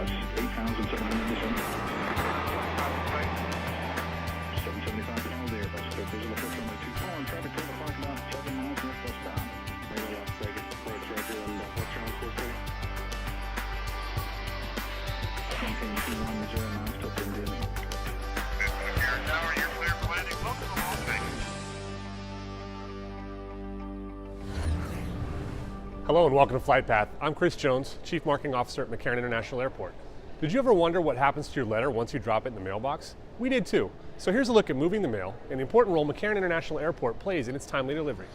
that's 8,787. 775 pounds there. That's good. Visual approach runway 24 and traffic to the parking lot 7 miles northwestbound. Radio Las Vegas approach right here on the west channel course there. Maintain 2109 still pinned in. McCarran Tower, you're clear for landing. Welcome to Las Vegas. Hello and welcome to Flight Path. I'm Chris Jones, Chief Marketing Officer at McCarran International Airport. Did you ever wonder what happens to your letter once you drop it in the mailbox? We did too. So here's a look at moving the mail and the important role McCarran International Airport plays in its timely delivery.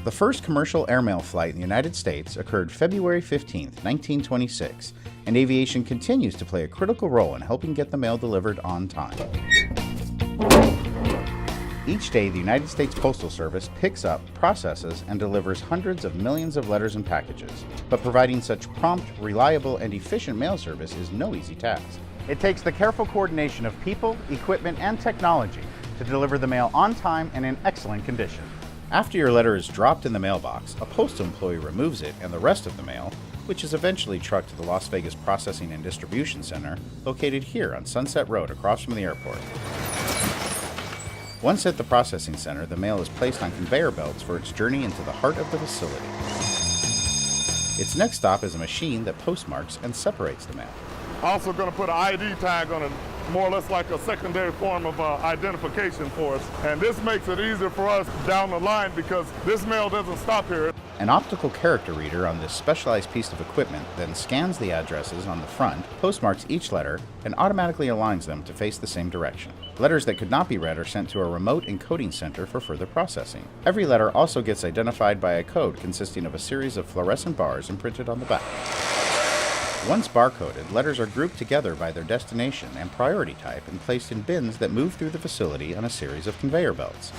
The first commercial airmail flight in the United States occurred February 15, 1926, and aviation continues to play a critical role in helping get the mail delivered on time. Each day, the United States Postal Service picks up, processes, and delivers hundreds of millions of letters and packages. But providing such prompt, reliable, and efficient mail service is no easy task. It takes the careful coordination of people, equipment, and technology to deliver the mail on time and in excellent condition. After your letter is dropped in the mailbox, a postal employee removes it and the rest of the mail, which is eventually trucked to the Las Vegas Processing and Distribution Center, located here on Sunset Road across from the airport. Once at the processing center, the mail is placed on conveyor belts for its journey into the heart of the facility. Its next stop is a machine that postmarks and separates the mail. Also going to put an ID tag on it, more or less like a secondary form of identification for us. And this makes it easier for us down the line because this mail doesn't stop here. An optical character reader on this specialized piece of equipment then scans the addresses on the front, postmarks each letter, and automatically aligns them to face the same direction. Letters that could not be read are sent to a remote encoding center for further processing. Every letter also gets identified by a code consisting of a series of fluorescent bars imprinted on the back. Once barcoded, letters are grouped together by their destination and priority type and placed in bins that move through the facility on a series of conveyor belts.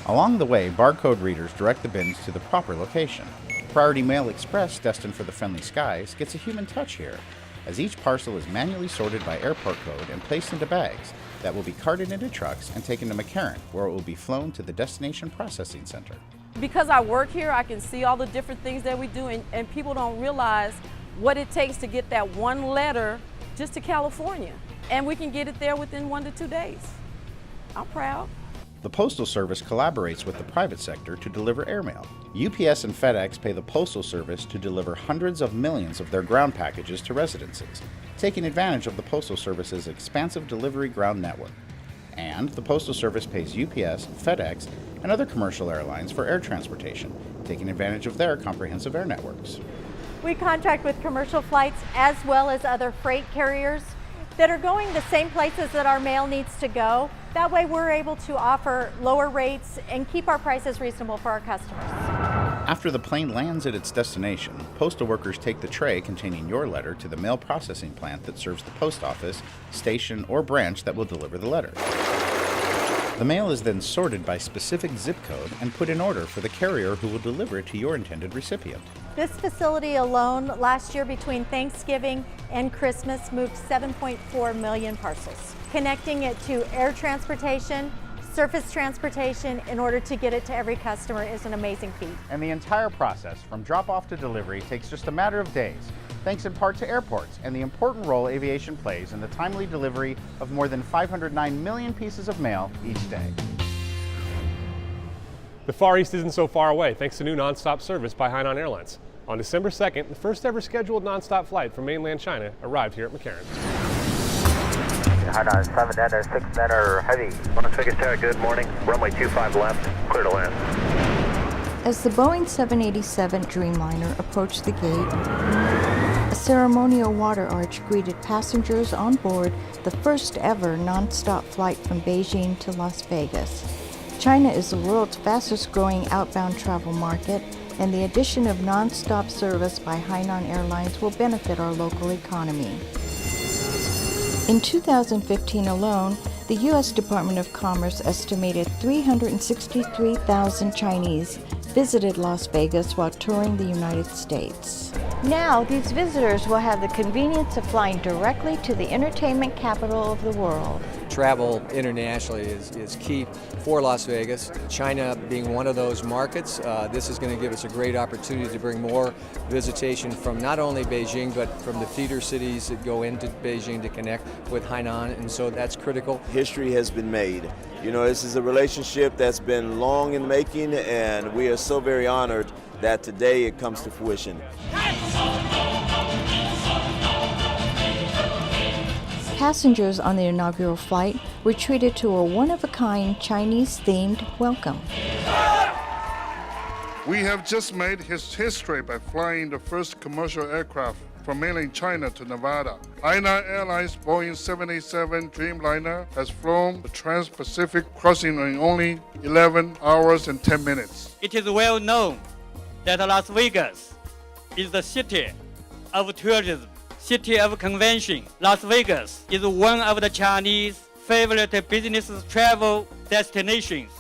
Along the way, barcode readers direct the bins to the proper location. Priority Mail Express, destined for the friendly skies, gets a human touch here, as each parcel is manually sorted by airport code and placed into bags that will be carted into trucks and taken to McCarran, where it will be flown to the destination processing center. Because I work here, I can see all the different things that we do, and people don't realize what it takes to get that one letter just to California. And we can get it there within 1 to 2 days. I'm proud. The Postal Service collaborates with the private sector to deliver airmail. UPS and FedEx pay the Postal Service to deliver hundreds of millions of their ground packages to residences, taking advantage of the Postal Service's expansive delivery ground network. And the Postal Service pays UPS, FedEx, and other commercial airlines for air transportation, taking advantage of their comprehensive air networks. We contract with commercial flights as well as other freight carriers that are going the same places that our mail needs to go. That way we're able to offer lower rates and keep our prices reasonable for our customers. After the plane lands at its destination, postal workers take the tray containing your letter to the mail processing plant that serves the post office, station, or branch that will deliver the letter. The mail is then sorted by specific zip code and put in order for the carrier who will deliver it to your intended recipient. This facility alone last year between Thanksgiving and Christmas moved 7.4 million parcels, connecting it to air transportation, surface transportation in order to get it to every customer is an amazing feat. And the entire process, from drop-off to delivery, takes just a matter of days, thanks in part to airports and the important role aviation plays in the timely delivery of more than 509 million pieces of mail each day. The Far East isn't so far away thanks to new nonstop service by Hainan Airlines. On December 2nd, the first ever scheduled nonstop flight from mainland China arrived here at McCarran. Hainan 7 6 heavy. Las Vegas Tower, good morning. Runway 25 left, clear to land. As the Boeing 787 Dreamliner approached the gate, a ceremonial water arch greeted passengers on board the first ever nonstop flight from Beijing to Las Vegas. China is the world's fastest growing outbound travel market, and the addition of nonstop service by Hainan Airlines will benefit our local economy. In 2015 alone, the U.S. Department of Commerce estimated 363,000 Chinese visited Las Vegas while touring the United States. Now, these visitors will have the convenience of flying directly to the entertainment capital of the world. travel internationally is key for Las Vegas. China being one of those markets, this is going to give us a great opportunity to bring more visitation from not only Beijing, but from the feeder cities that go into Beijing to connect with Hainan, and so that's critical. History has been made. You know, this is a relationship that's been long in the making, and we are so very honored that today it comes to fruition. Passengers on the inaugural flight were treated to a one-of-a-kind Chinese-themed welcome. We have just made history by flying the first commercial aircraft from mainland China to Nevada. Hainan Airlines Boeing 787 Dreamliner has flown the Trans-Pacific, crossing in only 11 hours and 10 minutes. It is well known that Las Vegas is the city of tourism, city of convention. Las Vegas is one of the Chinese favorite business travel destinations.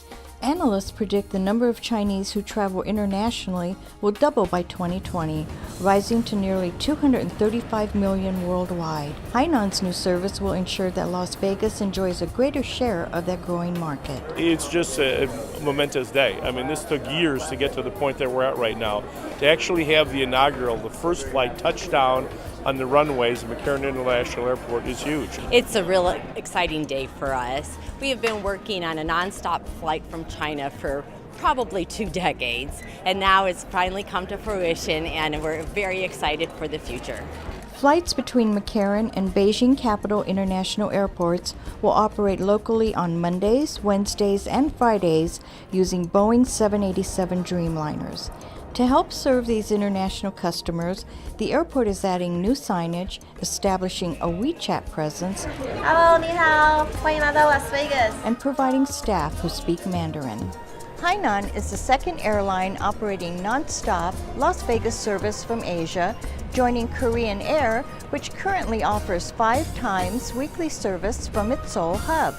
Analysts predict the number of Chinese who travel internationally will double by 2020, rising to nearly 235 million worldwide. Hainan's new service will ensure that Las Vegas enjoys a greater share of that growing market. It's just a momentous day. I mean, this took years to get to the point that we're at right now. To actually have the inaugural, the first flight touchdown on the runways of McCarran International Airport is huge. It's a real exciting day for us. We have been working on a nonstop flight from China for probably 2 decades, and now it's finally come to fruition, and we're very excited for the future. Flights between McCarran and Beijing Capital International Airports will operate locally on Mondays, Wednesdays, and Fridays using Boeing 787 Dreamliners. To help serve these international customers, the airport is adding new signage, establishing a WeChat presence, Hello, 你好，欢迎来到 Las Vegas. and providing staff who speak Mandarin. Hainan is the second airline operating non-stop Las Vegas service from Asia, joining Korean Air, which currently offers 5 times weekly service from its Seoul hub.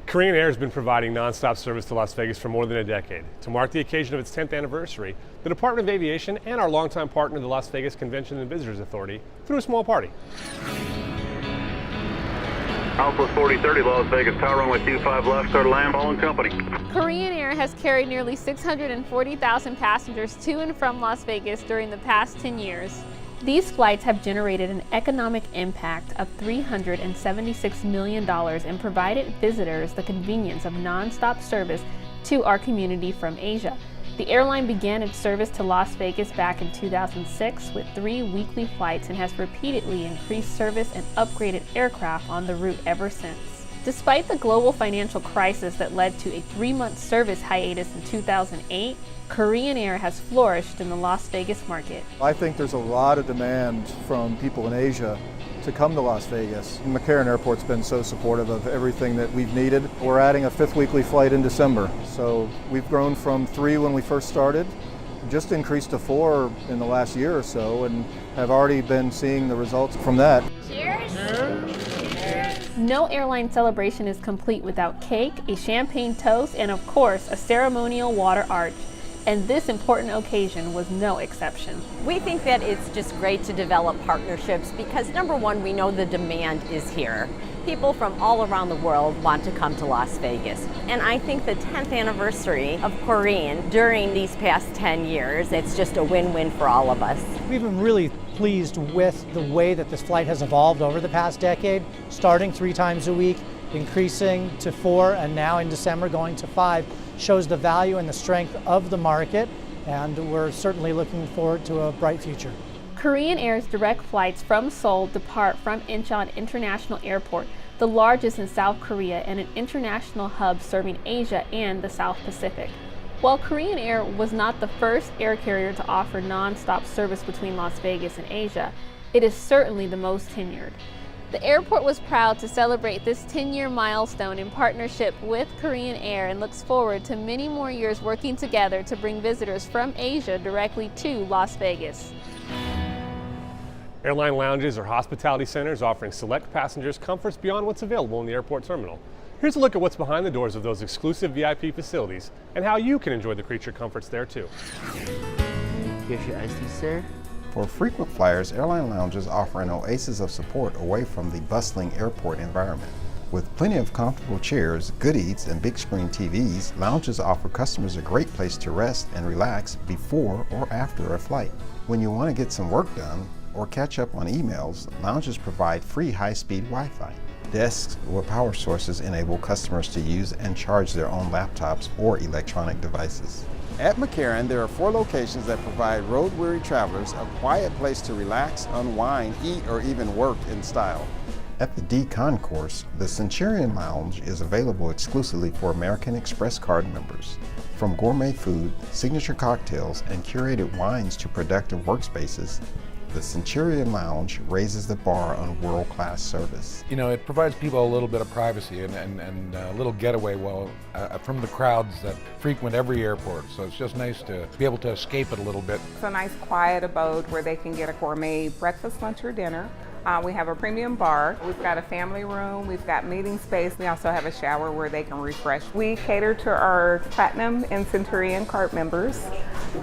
Korean Air has been providing nonstop service to Las Vegas for more than a decade. To mark the occasion of its 10th anniversary, the Department of Aviation and our longtime partner, the Las Vegas Convention and Visitors Authority, threw a small party. Southwest 4030, Las Vegas, tower runway 25 left, clear to land, Ball & Company. Korean Air has carried nearly 640,000 passengers to and from Las Vegas during the past 10 years. These flights have generated an economic impact of $376 million and provided visitors the convenience of nonstop service to our community from Asia. The airline began its service to Las Vegas back in 2006 with 3 weekly flights and has repeatedly increased service and upgraded aircraft on the route ever since. Despite the global financial crisis that led to a 3-month service hiatus in 2008, Korean Air has flourished in the Las Vegas market. I think there's a lot of demand from people in Asia to come to Las Vegas. McCarran Airport's been so supportive of everything that we've needed. We're adding a 5th weekly flight in December. So we've grown from 3 when we first started, just increased to 4 in the last year or so, and have already been seeing the results from that. Cheers! No airline celebration is complete without cake, a champagne toast, and of course, a ceremonial water arch. And this important occasion was no exception. We think that it's just great to develop partnerships because number one, we know the demand is here. People from all around the world want to come to Las Vegas. And I think the 10th anniversary of Korean during these past 10 years, it's just a win-win for all of us. We've been really pleased with the way that this flight has evolved over the past decade, starting 3 times a week, increasing to 4, and now in December going to 5. Shows the value and the strength of the market, and we're certainly looking forward to a bright future. Korean Air's direct flights from Seoul depart from Incheon International Airport, the largest in South Korea and an international hub serving Asia and the South Pacific. While Korean Air was not the first air carrier to offer non-stop service between Las Vegas and Asia, it is certainly the most tenured. The airport was proud to celebrate this 10-year milestone in partnership with Korean Air and looks forward to many more years working together to bring visitors from Asia directly to Las Vegas. Airline lounges are hospitality centers offering select passengers comforts beyond what's available in the airport terminal. Here's a look at what's behind the doors of those exclusive VIP facilities and how you can enjoy the creature comforts there too. Here's your iced tea, sir. For frequent flyers, airline lounges offer an oasis of support away from the bustling airport environment. With plenty of comfortable chairs, good eats, and big screen TVs, lounges offer customers a great place to rest and relax before or after a flight. When you want to get some work done or catch up on emails, lounges provide free high-speed Wi-Fi. Desks with power sources enable customers to use and charge their own laptops or electronic devices. At McCarran, there are 4 locations that provide road-weary travelers a quiet place to relax, unwind, eat, or even work in style. At the D Concourse, the Centurion Lounge is available exclusively for American Express card members. From gourmet food, signature cocktails, and curated wines to productive workspaces, the Centurion Lounge raises the bar on world-class service. You know, it provides people a little bit of privacy and a little getaway from the crowds that frequent every airport. So it's just nice to be able to escape it a little bit. It's a nice quiet abode where they can get a gourmet breakfast, lunch, or dinner. We have a premium bar. We've got a family room. We've got meeting space. We also have a shower where they can refresh. We cater to our Platinum and Centurion card members.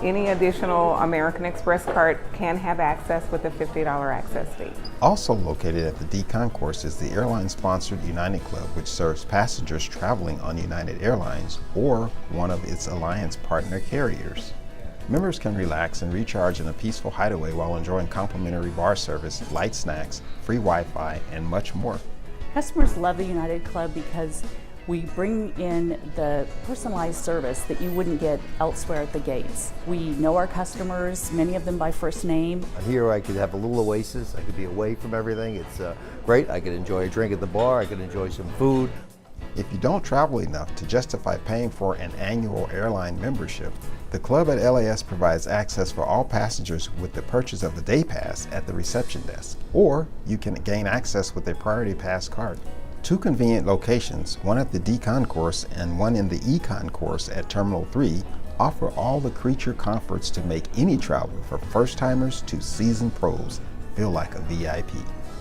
Any additional American Express card can have access with a $50 access fee. Also located at the D Concourse is the airline-sponsored United Club, which serves passengers traveling on United Airlines or one of its alliance partner carriers. Members can relax and recharge in a peaceful hideaway while enjoying complimentary bar service, light snacks, free Wi-Fi, and much more. Customers love the United Club because we bring in the personalized service that you wouldn't get elsewhere at the gates. We know our customers, many of them by first name. Here I could have a little oasis. I could be away from everything. It's great. I could enjoy a drink at the bar. I could enjoy some food. If you don't travel enough to justify paying for an annual airline membership, the club at LAS provides access for all passengers with the purchase of a day pass at the reception desk, or you can gain access with a priority pass card. 2 convenient locations, one at the D Concourse and one in the E Concourse at Terminal 3, offer all the creature comforts to make any travel from first-timers to seasoned pros feel like a VIP.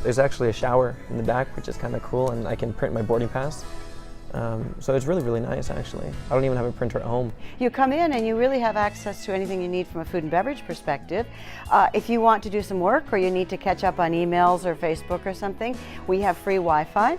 There's actually a shower in the back, which is kind of cool, and I can print my boarding pass. So it's really, really nice, actually. I don't even have a printer at home. You come in and you really have access to anything you need from a food and beverage perspective. If you want to do some work or you need to catch up on emails or Facebook or something, we have free Wi-Fi.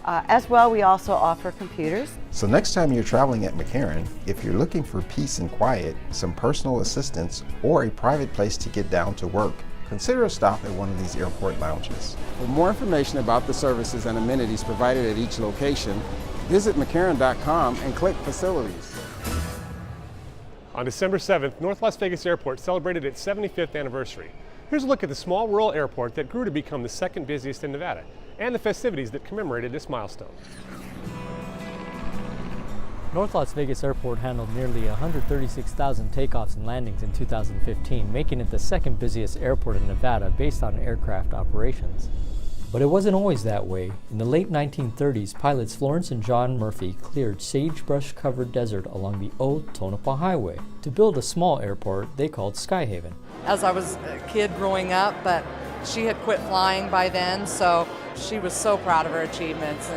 As well, we also offer computers. So next time you're traveling at McCarran, if you're looking for peace and quiet, some personal assistance, or a private place to get down to work, consider a stop at one of these airport lounges. For more information about the services and amenities provided at each location, visit McCarran.com and click Facilities. On December 7th, North Las Vegas Airport celebrated its 75th anniversary. Here's a look at the small rural airport that grew to become the 2nd busiest in Nevada, and the festivities that commemorated this milestone. North Las Vegas Airport handled nearly 136,000 takeoffs and landings in 2015, making it the 2nd busiest airport in Nevada based on aircraft operations. But it wasn't always that way. In the late 1930s, pilots Florence and John Murphy cleared sagebrush-covered desert along the old Tonopah Highway to build a small airport they called Skyhaven. As I was a kid growing up, but she had quit flying by then, so she was so proud of her achievements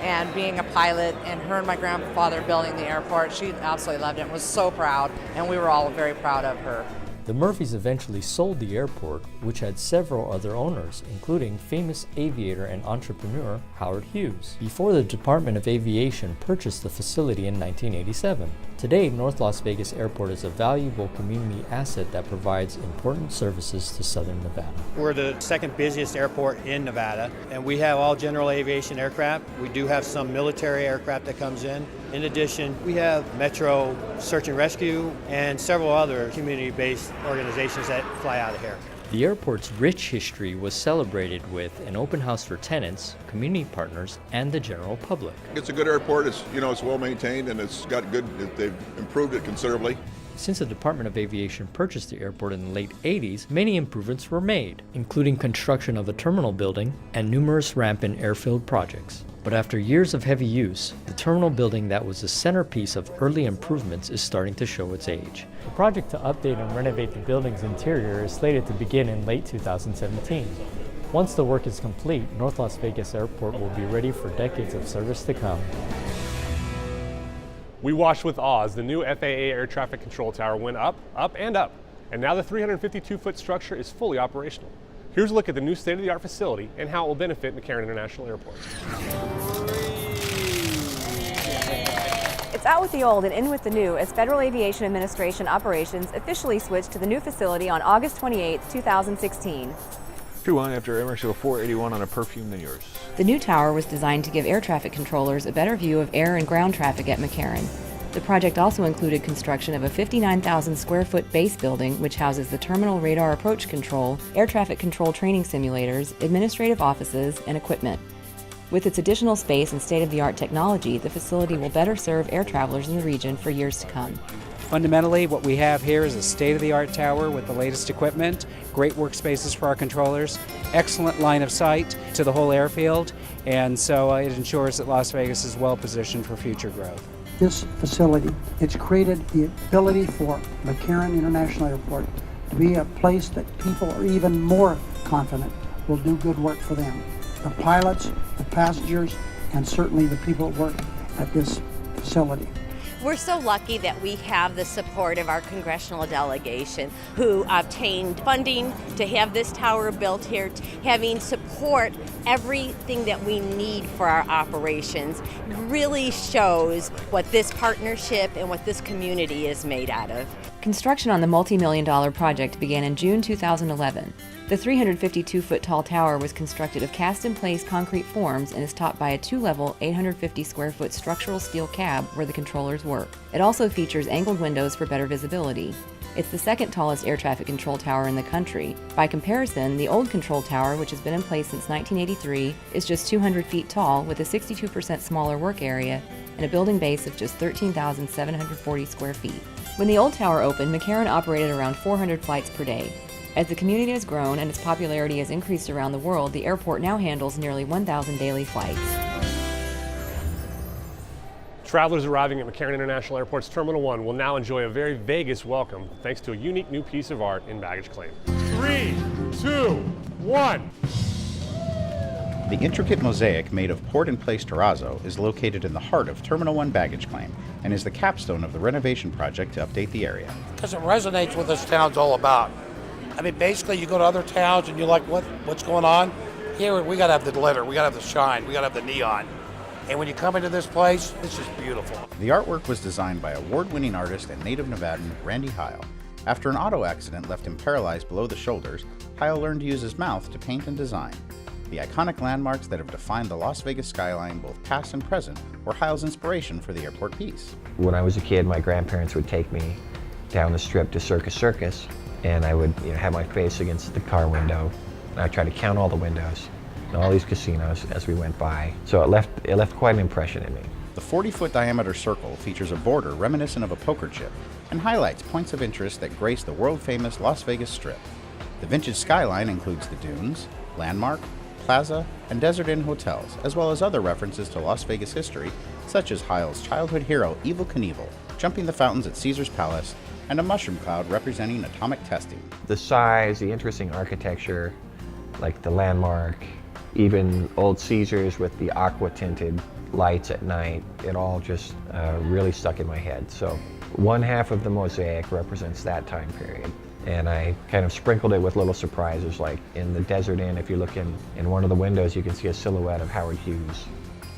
and being a pilot, and her and my grandfather building the airport, she absolutely loved it and was so proud, and we were all very proud of her. The Murphys eventually sold the airport, which had several other owners, including famous aviator and entrepreneur Howard Hughes, before the Department of Aviation purchased the facility in 1987. Today, North Las Vegas Airport is a valuable community asset that provides important services to Southern Nevada. We're the 2nd busiest airport in Nevada, and we have all general aviation aircraft. We do have some military aircraft that comes in. In addition, we have Metro Search and Rescue and several other community-based organizations that fly out of here. The airport's rich history was celebrated with an open house for tenants, community partners, and the general public. It's a good airport. It's well maintained, and it's got good. They've improved it considerably. Since the Department of Aviation purchased the airport in the late 80s, many improvements were made, including construction of a terminal building and numerous ramp and airfield projects. But after years of heavy use, the terminal building that was the centerpiece of early improvements is starting to show its age. The project to update and renovate the building's interior is slated to begin in late 2017. Once the work is complete, North Las Vegas Airport will be ready for decades of service to come. We watched with awe as the new FAA air traffic control tower went up, up, and up. And now the 352-foot structure is fully operational. Here's a look at the new state-of-the-art facility and how it will benefit McCarran International Airport. It's out with the old and in with the new as Federal Aviation Administration operations officially switched to the new facility on August 28, 2016. Crew on after Emerson 481 on a perfume than yours. The new tower was designed to give air traffic controllers a better view of air and ground traffic at McCarran. The project also included construction of a 59,000 square foot base building which houses the terminal radar approach control, air traffic control training simulators, administrative offices, and equipment. With its additional space and state-of-the-art technology, the facility will better serve air travelers in the region for years to come. Fundamentally, what we have here is a state-of-the-art tower with the latest equipment, great workspaces for our controllers, excellent line of sight to the whole airfield, and so it ensures that Las Vegas is well positioned for future growth. This facility, it's created the ability for McCarran International Airport to be a place that people are even more confident will do good work for them. The pilots, the passengers, and certainly the people that work at this facility. We're so lucky that we have the support of our congressional delegation who obtained funding to have this tower built here, having support everything that we need for our operations. Really shows what this partnership and what this community is made out of. Construction on the multi-million-dollar project began in June 2011. The 352-foot tall tower was constructed of cast-in-place concrete forms and is topped by a two-level, 850-square-foot structural steel cab where the controllers work. It also features angled windows for better visibility. It's the second tallest air traffic control tower in the country. By comparison, the old control tower, which has been in place since 1983, is just 200 feet tall with a 62% smaller work area and a building base of just 13,740 square feet. When the old tower opened, McCarran operated around 400 flights per day. As the community has grown and its popularity has increased around the world, the airport now handles nearly 1,000 daily flights. Travelers arriving at McCarran International Airport's Terminal 1 will now enjoy a very Vegas welcome thanks to a unique new piece of art in baggage claim. 3, 2, 1. The intricate mosaic made of port-in-place terrazzo is located in the heart of Terminal 1 baggage claim and is the capstone of the renovation project to update the area. Because it resonates with what this town's all about. I mean, basically, you go to other towns and you're like, what's going on? Here, we got to have the glitter, we got to have the shine, we got to have the neon. And when you come into this place, it's just beautiful. The artwork was designed by award-winning artist and native Nevadan Randy Heil. After an auto accident left him paralyzed below the shoulders, Heil learned to use his mouth to paint and design. The iconic landmarks that have defined the Las Vegas skyline, both past and present, were Heil's inspiration for the airport piece. When I was a kid, my grandparents would take me down the strip to Circus, and I would have my face against the car window, and I'd try to count all the windows and all these casinos as we went by. So it left quite an impression in me. The 40-foot diameter circle features a border reminiscent of a poker chip and highlights points of interest that grace the world-famous Las Vegas Strip. The vintage skyline includes the Dunes, Landmark, Plaza, and Desert Inn hotels, as well as other references to Las Vegas history, such as Heil's childhood hero Evel Knievel, jumping the fountains at Caesar's Palace, and a mushroom cloud representing atomic testing. The size, the interesting architecture, like the Landmark, even old Caesars with the aqua-tinted lights at night, it all just really stuck in my head. So one half of the mosaic represents that time period. And I kind of sprinkled it with little surprises, like in the Desert Inn, if you look in one of the windows, you can see a silhouette of Howard Hughes.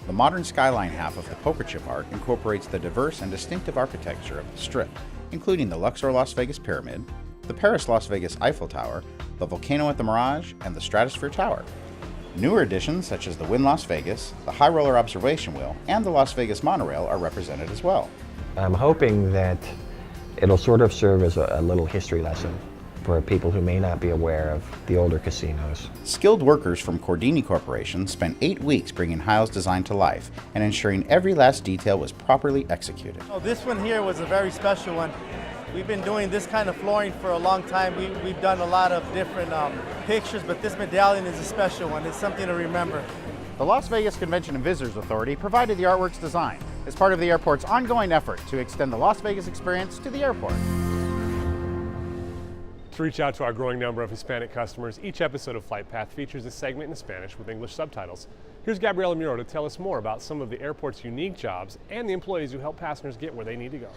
The modern skyline half of the poker chip art incorporates the diverse and distinctive architecture of the Strip, including the Luxor Las Vegas Pyramid, the Paris Las Vegas Eiffel Tower, the volcano at the Mirage, and the Stratosphere Tower. Newer additions such as the Wynn Las Vegas, the High Roller Observation Wheel, and the Las Vegas Monorail are represented as well. I'm hoping that it'll sort of serve as a little history lesson for people who may not be aware of the older casinos. Skilled workers from Cordini Corporation spent 8 weeks bringing Heil's design to life and ensuring every last detail was properly executed. Oh, this one here was a very special one. We've been doing this kind of flooring for a long time. We've done a lot of different pictures, but this medallion is a special one. It's something to remember. The Las Vegas Convention and Visitors Authority provided the artwork's design as part of the airport's ongoing effort to extend the Las Vegas experience to the airport. To reach out to our growing number of Hispanic customers, each episode of Flight Path features a segment in Spanish with English subtitles. Here's Gabriela Muro to tell us more about some of the airport's unique jobs and the employees who help passengers get where they need to go.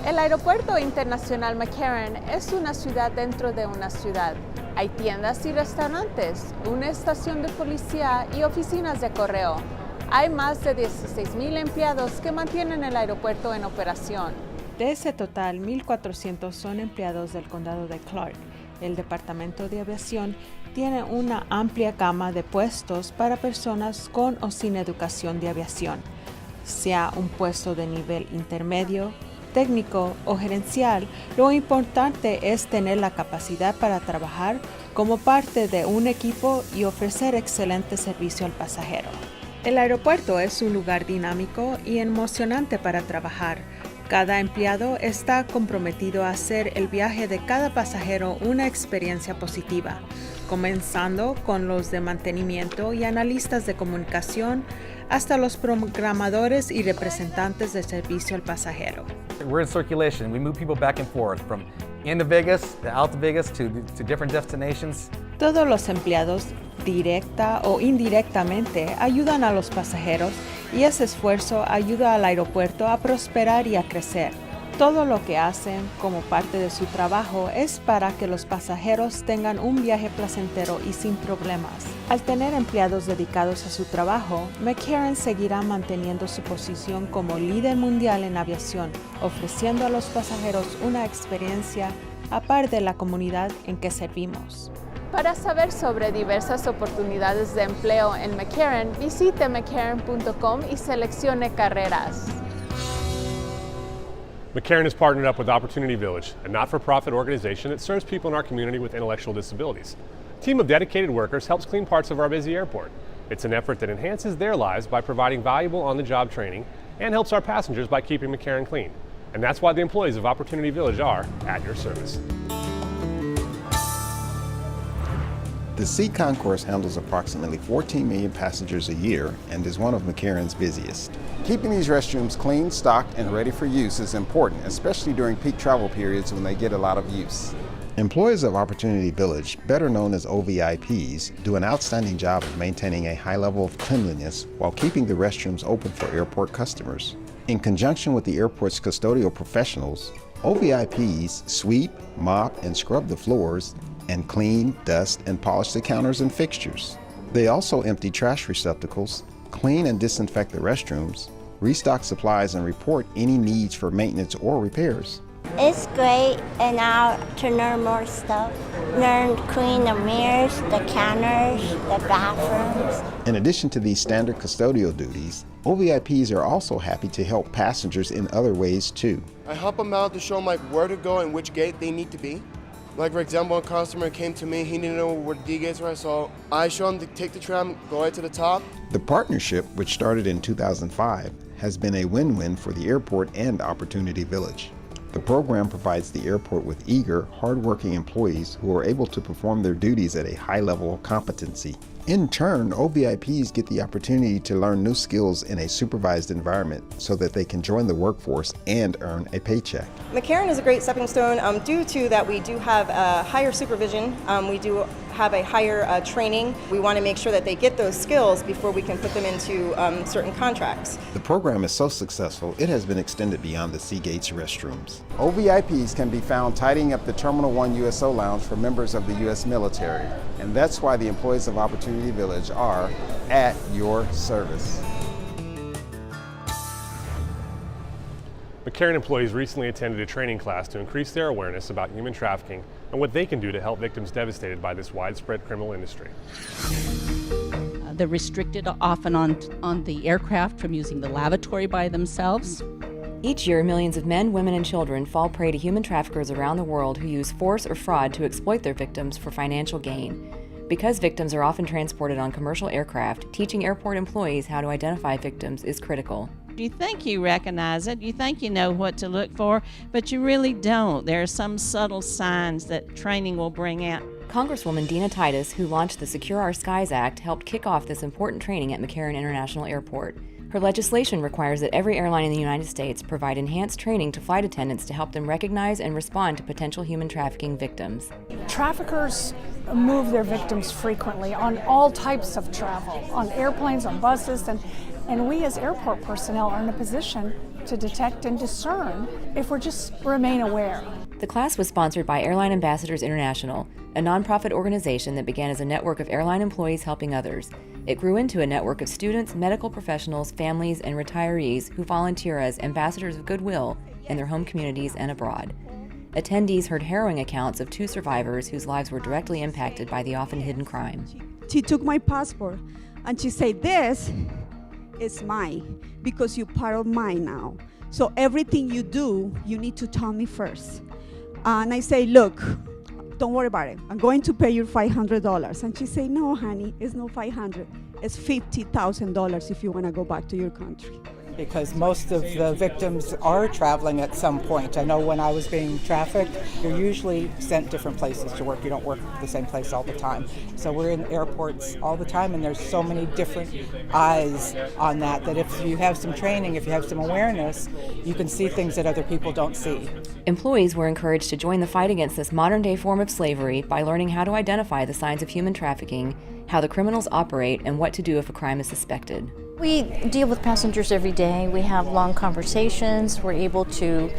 El Aeropuerto Internacional McCarran es una ciudad dentro de una ciudad. Hay tiendas y restaurantes, una estación de policía y oficinas de correo. Hay más de 16,000 empleados que mantienen el aeropuerto en operación. De ese total, 1,400 son empleados del condado de Clark. El Departamento de Aviación tiene una amplia gama de puestos para personas con o sin educación de aviación, sea un puesto de nivel intermedio, técnico o gerencial. Lo importante es tener la capacidad para trabajar como parte de un equipo y ofrecer excelente servicio al pasajero. El aeropuerto es un lugar dinámico y emocionante para trabajar. Cada empleado está comprometido a hacer el viaje de cada pasajero una experiencia positiva, comenzando con los de mantenimiento y analistas de comunicación hasta los programadores y representantes de servicio al pasajero. We're in circulation. We move people back and forth from into Vegas to out to Vegas to different destinations. Todos los empleados, directa o indirectamente, ayudan a los pasajeros y ese esfuerzo ayuda al aeropuerto a prosperar y a crecer. Todo lo que hacen como parte de su trabajo es para que los pasajeros tengan un viaje placentero y sin problemas. Al tener empleados dedicados a su trabajo, McCarran seguirá manteniendo su posición como líder mundial en aviación, ofreciendo a los pasajeros una experiencia a par de la comunidad en que servimos. Para saber sobre diversas oportunidades de empleo en McCarran, visite mccarran.com y seleccione carreras. McCarran has partnered up with Opportunity Village, a not-for-profit organization that serves people in our community with intellectual disabilities. A team of dedicated workers helps clean parts of our busy airport. It's an effort that enhances their lives by providing valuable on-the-job training and helps our passengers by keeping McCarran clean. And that's why the employees of Opportunity Village are at your service. The Sea Concourse handles approximately 14 million passengers a year and is one of McCarran's busiest. Keeping these restrooms clean, stocked, and ready for use is important, especially during peak travel periods when they get a lot of use. Employees of Opportunity Village, better known as OVIPs, do an outstanding job of maintaining a high level of cleanliness while keeping the restrooms open for airport customers. In conjunction with the airport's custodial professionals, OVIPs sweep, mop, and scrub the floors, and clean, dust, and polish the counters and fixtures. They also empty trash receptacles, clean and disinfect the restrooms, restock supplies, and report any needs for maintenance or repairs. It's great, and now to learn more stuff. Learn clean the mirrors, the counters, the bathrooms. In addition to these standard custodial duties, OVIPs are also happy to help passengers in other ways too. I help them out to show them like where to go and which gate they need to be. Like for example, a customer came to me, he didn't know where the D gates were, so I showed him to take the tram, go right to the top. The partnership, which started in 2005, has been a win-win for the airport and Opportunity Village. The program provides the airport with eager, hard-working employees who are able to perform their duties at a high level of competency. In turn, OVIPs get the opportunity to learn new skills in a supervised environment so that they can join the workforce and earn a paycheck. McCarran is a great stepping stone due to that we do have higher supervision. We do have a higher training. We want to make sure that they get those skills before we can put them into certain contracts. The program is so successful, it has been extended beyond the Seagate's restrooms. OVIPs can be found tidying up the Terminal 1 USO Lounge for members of the U.S. military, and that's why the employees of Opportunity Village are at your service. McCarran employees recently attended a training class to increase their awareness about human trafficking and what they can do to help victims devastated by this widespread criminal industry. They're restricted often on the aircraft from using the lavatory by themselves. Each year, millions of men, women, and children fall prey to human traffickers around the world who use force or fraud to exploit their victims for financial gain. Because victims are often transported on commercial aircraft, teaching airport employees how to identify victims is critical. You think you recognize it, you think you know what to look for, but you really don't. There are some subtle signs that training will bring out. Congresswoman Dina Titus, who launched the Secure Our Skies Act, helped kick off this important training at McCarran International Airport. Her legislation requires that every airline in the United States provide enhanced training to flight attendants to help them recognize and respond to potential human trafficking victims. Traffickers move their victims frequently on all types of travel, on airplanes, on buses, and we as airport personnel are in a position to detect and discern if we just remain aware. The class was sponsored by Airline Ambassadors International, a nonprofit organization that began as a network of airline employees helping others. It grew into a network of students, medical professionals, families, and retirees who volunteer as ambassadors of goodwill in their home communities and abroad. Attendees heard harrowing accounts of 2 survivors whose lives were directly impacted by the often hidden crime. She took my passport and she said, "This is mine because you're part of mine now. So everything you do, you need to tell me first." And I say, "Look, don't worry about it. I'm going to pay you $500. And she said, "No, honey, it's not $500. It's $50,000 if you want to go back to your country." Because most of the victims are traveling at some point. I know when I was being trafficked, you're usually sent different places to work. You don't work the same place all the time. So we're in airports all the time, and there's so many different eyes on that if you have some training, if you have some awareness, you can see things that other people don't see. Employees were encouraged to join the fight against this modern-day form of slavery by learning how to identify the signs of human trafficking, how the criminals operate, and what to do if a crime is suspected. We deal with passengers every day. We have long conversations. We're able to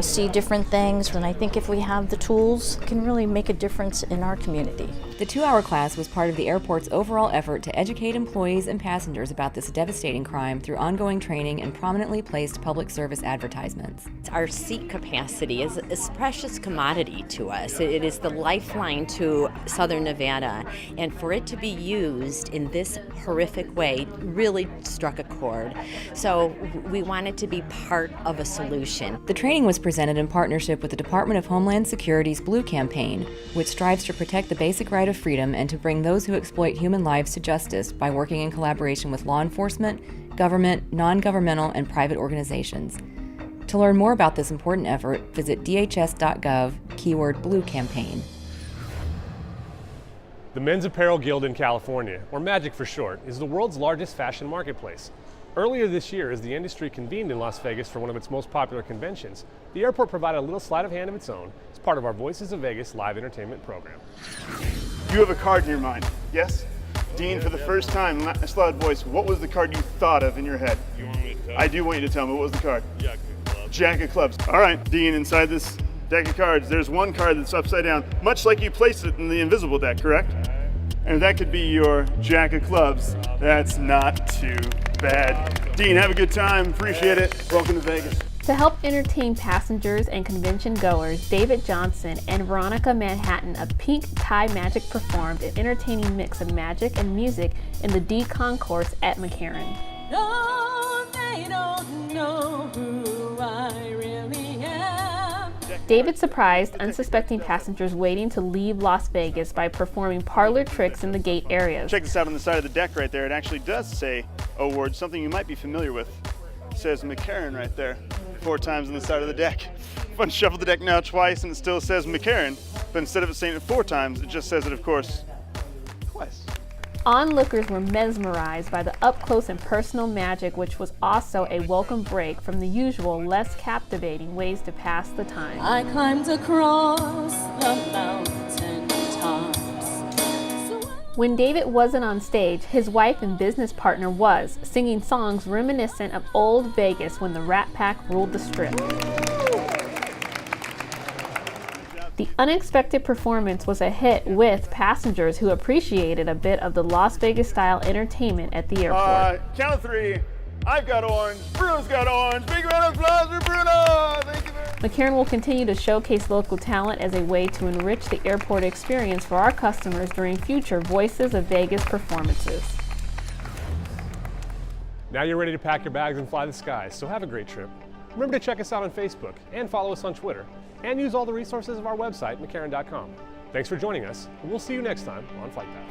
see different things, and I think if we have the tools, it can really make a difference in our community. The 2-hour class was part of the airport's overall effort to educate employees and passengers about this devastating crime through ongoing training and prominently placed public service advertisements. Our seat capacity is a precious commodity to us. It is the lifeline to Southern Nevada, and for it to be used in this horrific way really struck a chord. So we wanted to be part of a solution. The training was presented in partnership with the Department of Homeland Security's Blue Campaign, which strives to protect the basic right of freedom and to bring those who exploit human lives to justice by working in collaboration with law enforcement, government, non-governmental, and private organizations. To learn more about this important effort, visit dhs.gov, keyword Blue Campaign. The Men's Apparel Guild in California, or MAGIC for short, is the world's largest fashion marketplace. Earlier this year, as the industry convened in Las Vegas for one of its most popular conventions, the airport provided a little sleight of hand of its own as part of our Voices of Vegas live entertainment program. You have a card in your mind, yes? Dean, for the first time, last loud voice, what was the card you thought of in your head? You want me to tell? I do want you to tell me. What was the card? Jack of clubs. Jack of clubs. All right, Dean, inside this deck of cards, there's one card that's upside down, much like you placed it in the invisible deck, correct? And that could be your Jack of clubs. That's not too bad. Dean, have a good time. Appreciate it. Welcome to Vegas. To help entertain passengers and convention goers, David Johnson and Veronica Manhattan of Pink Tie Magic performed an entertaining mix of magic and music in the D Concourse at McCarran. No, they don't know who I really am. David surprised unsuspecting passengers waiting to leave Las Vegas by performing parlor tricks in the gate areas. Check this out on the side of the deck right there. It actually does say a word, something you might be familiar with. It says McCarran right there, 4 times on the side of the deck. If I shuffle the deck now twice and it still says McCarran, but instead of it saying it 4 times, it just says it, of course, twice. Onlookers were mesmerized by the up-close and personal magic, which was also a welcome break from the usual, less captivating ways to pass the time. I climbed across the mountain tops. When David wasn't on stage, his wife and business partner was, singing songs reminiscent of old Vegas when the Rat Pack ruled the Strip. The unexpected performance was a hit with passengers who appreciated a bit of the Las Vegas-style entertainment at the airport. Count of 3. I've got orange. Bruno's got orange. Big round of applause for Bruno. Thank you very much. McCarran will continue to showcase local talent as a way to enrich the airport experience for our customers during future Voices of Vegas performances. Now you're ready to pack your bags and fly the skies, so have a great trip. Remember to check us out on Facebook and follow us on Twitter, and use all the resources of our website, McCarran.com. Thanks for joining us, and we'll see you next time on Flight Path.